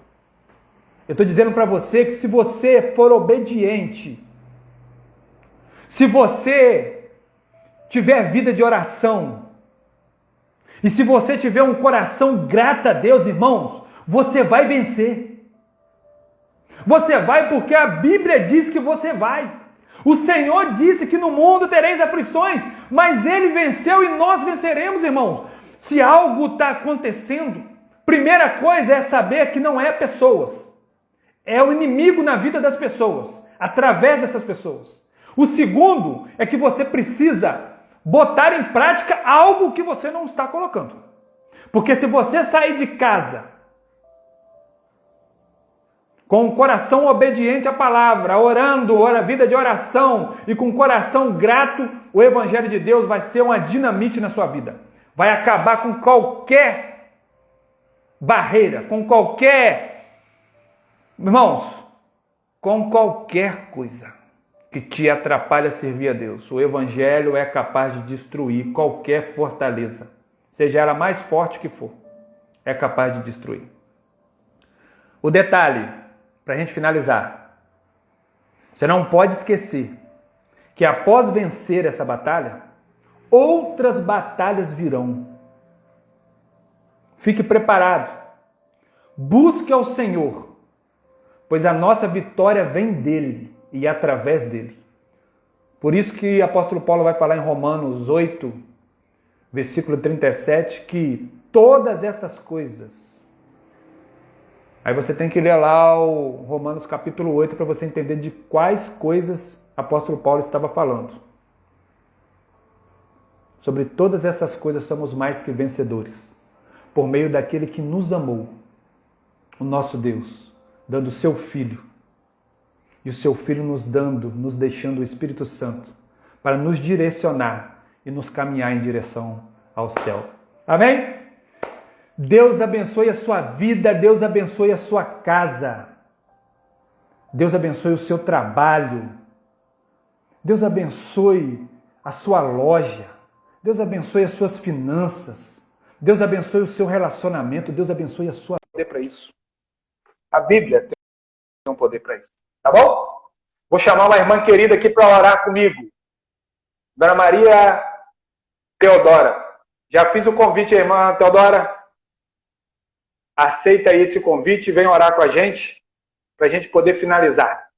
Eu estou dizendo para você que se você for obediente, se você tiver vida de oração, e se você tiver um coração grato a Deus, irmãos, você vai vencer. Você vai porque a Bíblia diz que você vai. O Senhor disse que no mundo tereis aflições, mas Ele venceu e nós venceremos, irmãos. Se algo está acontecendo, primeira coisa é saber que não é pessoas. É o inimigo na vida das pessoas, através dessas pessoas. O segundo é que você precisa botar em prática algo que você não está colocando. Porque se você sair de casa com o coração obediente à palavra, orando, vida de oração e com o coração grato, o Evangelho de Deus vai ser uma dinamite na sua vida. Vai acabar com qualquer barreira, com qualquer... Irmãos, com qualquer coisa que te atrapalhe a servir a Deus, o Evangelho é capaz de destruir qualquer fortaleza, seja ela mais forte que for, é capaz de destruir. O detalhe, para a gente finalizar, você não pode esquecer que após vencer essa batalha, outras batalhas virão. Fique preparado. Busque ao Senhor, pois a nossa vitória vem dele e através dele. Por isso que o apóstolo Paulo vai falar em Romanos 8, versículo 37, que todas essas coisas... Aí você tem que ler lá o Romanos capítulo 8 para você entender de quais coisas o apóstolo Paulo estava falando. Sobre todas essas coisas somos mais que vencedores, por meio daquele que nos amou, o nosso Deus, dando o seu Filho, e o seu Filho nos deixando o Espírito Santo, para nos direcionar e nos caminhar em direção ao céu. Amém? Deus abençoe a sua vida, Deus abençoe a sua casa, Deus abençoe o seu trabalho, Deus abençoe a sua loja, Deus abençoe as suas finanças, Deus abençoe o seu relacionamento, Deus abençoe a sua vida para isso. A Bíblia tem um poder para isso. Tá bom? Vou chamar uma irmã querida aqui para orar comigo. Dona Maria Teodora. Já fiz o convite, irmã Teodora. Aceita aí esse convite e vem orar com a gente, para a gente poder finalizar.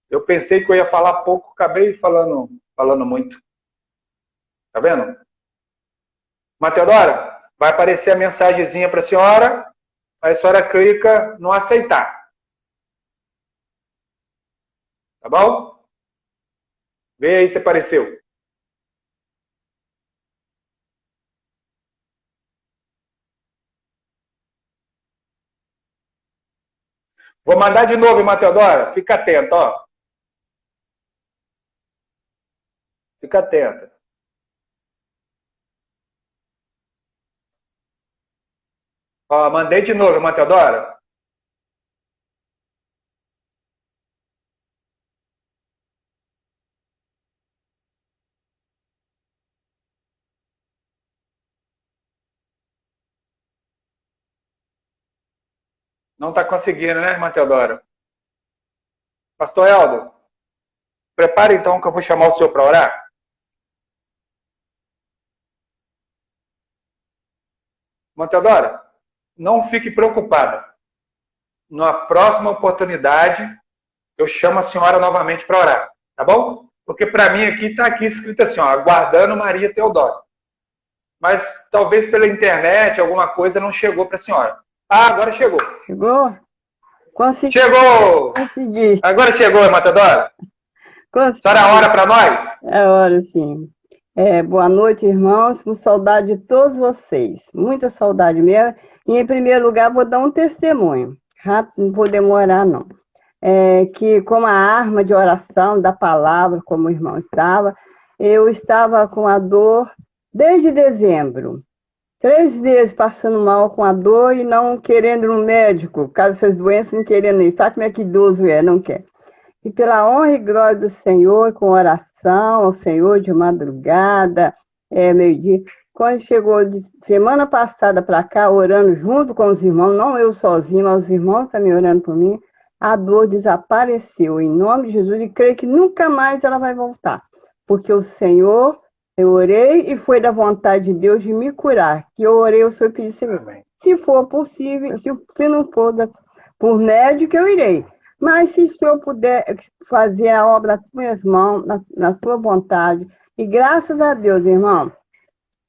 Eu pensei que eu ia falar pouco, acabei falando muito. Tá vendo? Irmã Teodora, vai aparecer a mensagenzinha para a senhora, aí a senhora clica no aceitar. Tá bom? Vê aí se apareceu. Vou mandar de novo, irmã Teodora. Fica atento, ó. Fica atenta. Ó, mandei de novo, irmã Teodora. Não está conseguindo, né, irmã Teodora? Pastor Helder, prepare então que eu vou chamar o senhor para orar. Irmã Teodora, não fique preocupada. Na próxima oportunidade, eu chamo a senhora novamente para orar, tá bom? Porque para mim aqui está aqui escrito assim, ó, aguardando Maria Teodora. Mas talvez pela internet, alguma coisa não chegou para a senhora. Ah, agora chegou. Chegou? Consegui. Chegou! Consegui. Agora chegou, irmã Teodora. A senhora ora para nós? É hora, sim. Boa noite, irmãos. Com saudade de todos vocês. Muita saudade mesmo. E, em primeiro lugar, vou dar um testemunho. Rápido, não vou demorar, não. Que, como a arma de oração da palavra, como o irmão estava, eu estava com a dor desde dezembro. 3 vezes passando mal com a dor e não querendo ir no médico. Por causa dessas doenças, não querendo ir. Sabe como é que idoso é? Não quer. E pela honra e glória do Senhor, com oração ao Senhor de madrugada, meio-dia. Quando chegou de semana passada para cá, orando junto com os irmãos, não eu sozinho, mas os irmãos também orando por mim, a dor desapareceu. Em nome de Jesus, e creio que nunca mais ela vai voltar. Porque o Senhor, eu orei e foi da vontade de Deus de me curar. Que eu orei, o Senhor pediu, Senhor, se for possível, se não for por médico, eu irei. Mas se o Senhor puder fazer a obra nas tuas mãos, na sua vontade, e graças a Deus, irmão,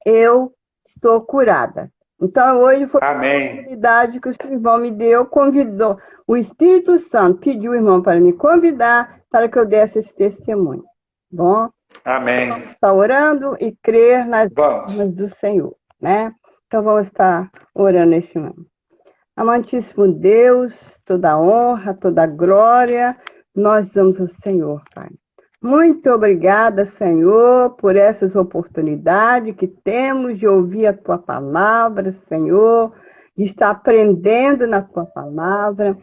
eu estou curada. Então, hoje foi a oportunidade que o irmão me deu, convidou, o Espírito Santo pediu o irmão para me convidar para que eu desse esse testemunho. Bom? Amém. Vamos estar orando e crer nas armas do Senhor, né? Então, vamos estar orando neste momento. Amantíssimo Deus, toda honra, toda glória, nós damos ao Senhor, Pai. Muito obrigada, Senhor, por essas oportunidades que temos de ouvir a Tua palavra, Senhor, de estar aprendendo na Tua palavra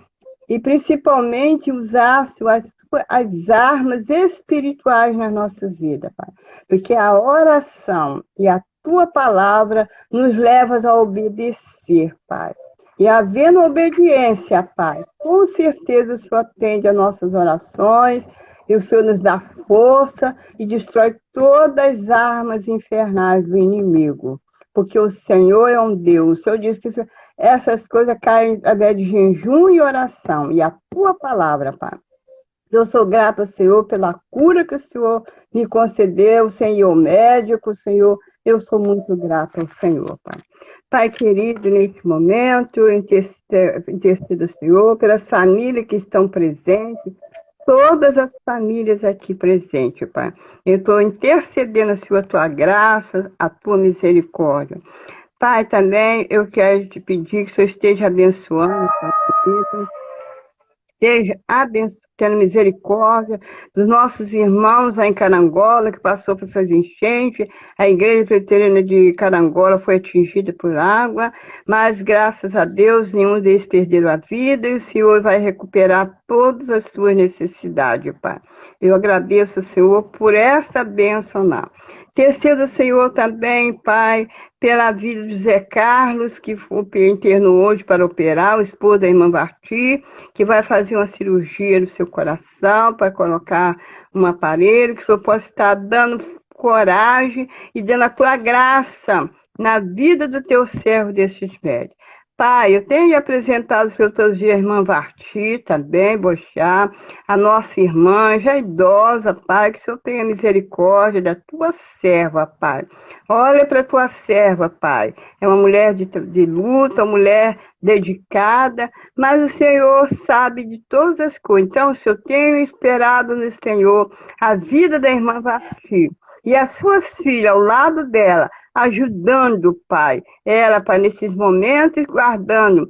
e principalmente usar as armas espirituais nas nossas vidas, Pai. Porque a oração e a Tua palavra nos leva a obedecer, Pai. E havendo obediência, Pai, com certeza o Senhor atende a nossas orações e o Senhor nos dá força e destrói todas as armas infernais do inimigo. Porque o Senhor é um Deus. O Senhor diz que essas coisas caem através de jejum e oração. E a tua palavra, Pai. Eu sou grata, Senhor, pela cura que o Senhor me concedeu, Senhor médico, Senhor. Eu sou muito grata ao Senhor, Pai. Pai querido, nesse momento, eu intercedo ao Senhor pelas famílias que estão presentes, todas as famílias aqui presentes, Pai. Eu estou intercedendo, Senhor, a tua graça, a tua misericórdia. Pai, também eu quero te pedir que o Senhor esteja abençoando, Pai, esteja tendo misericórdia dos nossos irmãos lá em Carangola, que passou por essas enchentes. A igreja presbiteriana de Carangola foi atingida por água, mas graças a Deus nenhum deles perderam a vida e o Senhor vai recuperar todas as suas necessidades, Pai. Eu agradeço, Senhor, por essa bênção lá. Terceiro, Senhor, também, Pai, pela vida de Zé Carlos, que internou hoje para operar, o esposo da irmã Barti, que vai fazer uma cirurgia no seu coração para colocar um aparelho, que o Senhor possa estar dando coragem e dando a tua graça na vida do teu servo desses médicos. Pai, eu tenho apresentado o Senhor todos os dias a irmã Varti também, Bochá, a nossa irmã, já idosa, Pai, que o Senhor tenha misericórdia da tua serva, Pai. Olha para a tua serva, Pai. É uma mulher de luta, uma mulher dedicada, mas o Senhor sabe de todas as coisas. Então, se eu tenho esperado no Senhor a vida da irmã Varti e as suas filhas ao lado dela, ajudando, Pai, ela, Pai, nesses momentos, guardando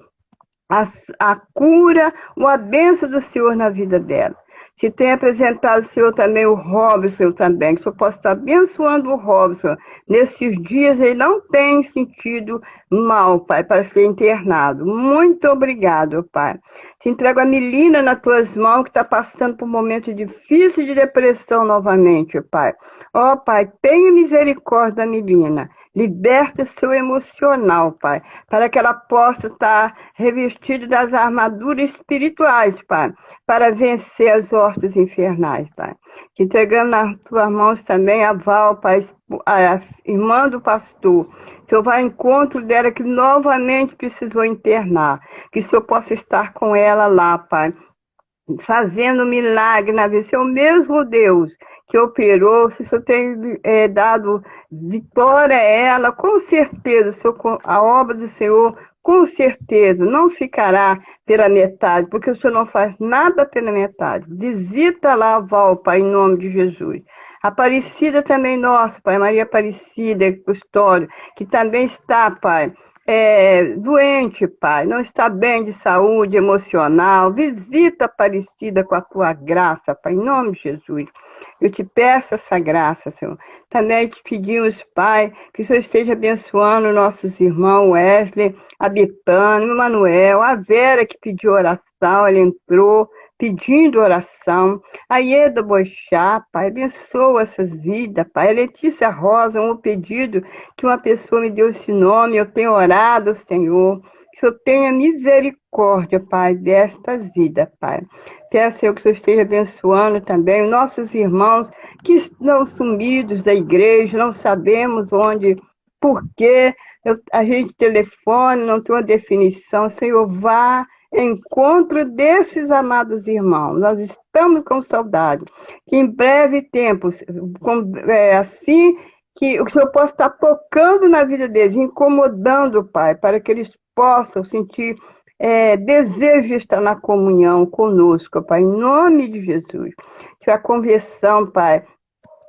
a cura, a bênção do Senhor na vida dela. Que tenha apresentado o Senhor também o Robson também, que o Senhor possa estar abençoando o Robson. Nesses dias ele não tem sentido mal, Pai, para ser internado. Muito obrigado, Pai. Te entrego a Melina nas tuas mãos, que está passando por um momento difícil de depressão novamente, Pai. Ó, Pai, tenha misericórdia da Melina. Liberta o seu emocional, Pai, para que ela possa estar revestida das armaduras espirituais, Pai, para vencer as hortas infernais, Pai. Te entregando nas tuas mãos também a Val, Pai, a irmã do pastor. O Senhor vai ao encontro dela que novamente precisou internar. Que o Senhor possa estar com ela lá, Pai, fazendo milagre na vida. Seu mesmo Deus que operou, se o Senhor tem dado vitória a ela, com certeza, a obra do Senhor, com certeza, não ficará pela metade, porque o Senhor não faz nada pela metade. Visita lá, Val, Pai, em nome de Jesus. Aparecida também, nossa, Pai, Maria Aparecida, Custódio, que também está, Pai, doente, Pai, não está bem de saúde emocional. Visita Aparecida com a tua graça, Pai, em nome de Jesus. Eu te peço essa graça, Senhor. Também te pedimos, Pai, que o Senhor esteja abençoando nossos irmãos Wesley, a Betânia, o Manuel, a Vera que pediu oração, ela entrou pedindo oração. A Ieda Boixá, Pai, abençoa essas vidas, Pai. A Letícia Rosa, um pedido que uma pessoa me deu esse nome, eu tenho orado, Senhor. Que o Senhor tenha misericórdia, Pai, destas vidas, Pai. Peço, Senhor, que o Senhor esteja abençoando também os nossos irmãos que estão sumidos da igreja, não sabemos onde, por quê, a gente telefone, não tem uma definição. Senhor, vá em encontro desses amados irmãos. Nós estamos com saudade. Que em breve tempo, assim, que o Senhor possa estar tocando na vida deles, incomodando, Pai, para que eles possam sentir desejo de estar na comunhão conosco, Pai, em nome de Jesus. Que a conversão, Pai,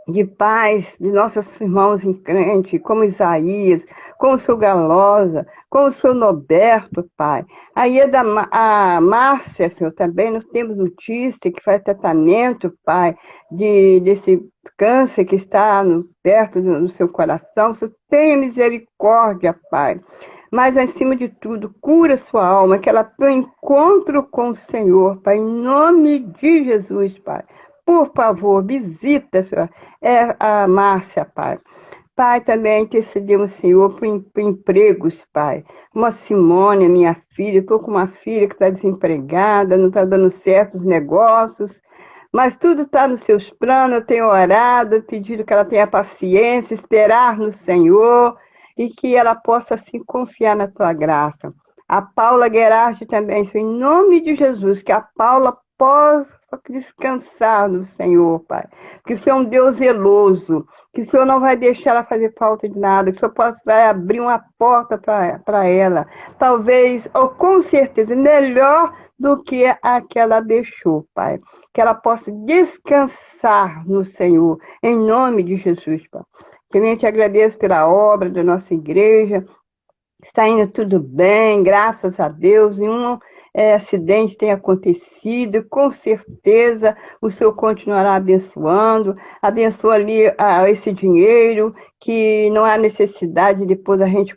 de paz de nossos irmãos em crente, como Isaías, como o seu Galosa, como o seu Noberto, Pai. Aí a Márcia, Senhor, também nós temos notícia que faz tratamento, Pai, desse câncer que está perto do seu coração. Senhor, tenha misericórdia, Pai. Mas, acima de tudo, cura sua alma, que ela tenha um encontro com o Senhor, Pai, em nome de Jesus, Pai. Por favor, visita, Senhor, a Márcia, Pai. Pai, também intercedemos, Senhor, por empregos, Pai. Uma Simone, minha filha, estou com uma filha que está desempregada, não está dando certo os negócios. Mas tudo está nos seus planos, eu tenho orado, pedido que ela tenha paciência, esperar no Senhor e que ela possa, assim, confiar na tua graça. A Paula Gerardi também, Senhor, em nome de Jesus, que a Paula possa descansar no Senhor, Pai. Que o Senhor é um Deus zeloso, que o Senhor não vai deixar ela fazer falta de nada, que o Senhor vai abrir uma porta para ela, talvez, ou com certeza, melhor do que a que ela deixou, Pai. Que ela possa descansar no Senhor, em nome de Jesus, Pai. Que eu te agradeço pela obra da nossa igreja, está indo tudo bem, graças a Deus, nenhum acidente tem acontecido, com certeza o Senhor continuará abençoando, abençoa ali esse dinheiro, que não há necessidade depois a gente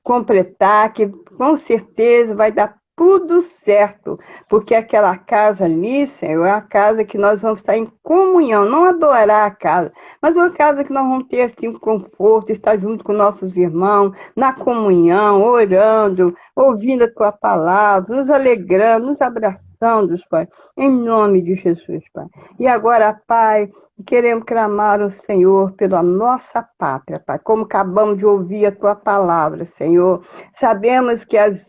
completar, que com certeza vai dar tudo certo, porque aquela casa ali, Senhor, é a casa que nós vamos estar em comunhão, não adorar a casa, mas uma casa que nós vamos ter assim um conforto, estar junto com nossos irmãos, na comunhão, orando, ouvindo a tua palavra, nos alegrando, nos abraçando, Pai, em nome de Jesus, Pai. E agora, Pai, queremos clamar ao Senhor pela nossa pátria, Pai, como acabamos de ouvir a tua palavra, Senhor. Sabemos que as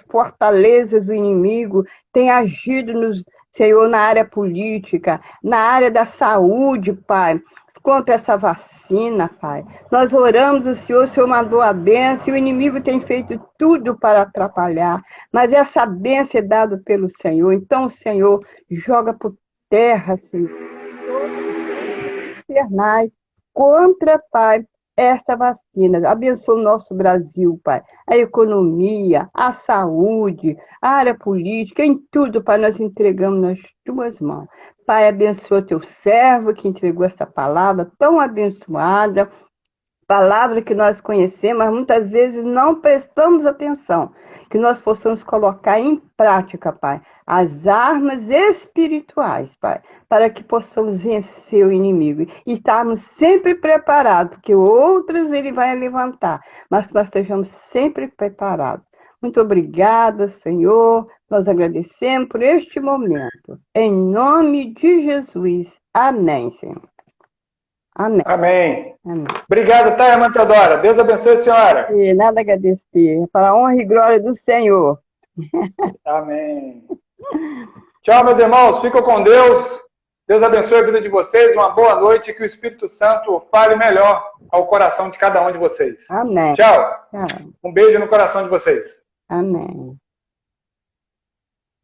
fortalezas do inimigo têm agido Senhor, na área política, na área da saúde, Pai, contra essa vacina, Pai. Nós oramos, o Senhor mandou a bênção, e o inimigo tem feito tudo para atrapalhar, mas essa bênção é dada pelo Senhor. Então, o Senhor joga por terra, Senhor, infernais contra, Pai, esta vacina. Abençoa o nosso Brasil, Pai. A economia, a saúde, a área política, em tudo, Pai, nós entregamos nas tuas mãos. Pai, abençoa teu servo que entregou essa palavra tão abençoada, palavra que nós conhecemos, mas muitas vezes não prestamos atenção. Que nós possamos colocar em prática, Pai, as armas espirituais, Pai, para que possamos vencer o inimigo e estarmos sempre preparados, porque outras ele vai levantar, mas que nós estejamos sempre preparados. Muito obrigada, Senhor, nós agradecemos por este momento. Em nome de Jesus. Amém, Senhor. Amém. Amém. Amém. Obrigado, tá, irmã Teodora? Deus abençoe a senhora. E nada a agradecer. Para a honra e glória do Senhor. Amém. Tchau, meus irmãos. Ficam com Deus. Deus abençoe a vida de vocês. Uma boa noite e que o Espírito Santo fale melhor ao coração de cada um de vocês. Amém. Tchau. Tchau. Um beijo no coração de vocês. Amém.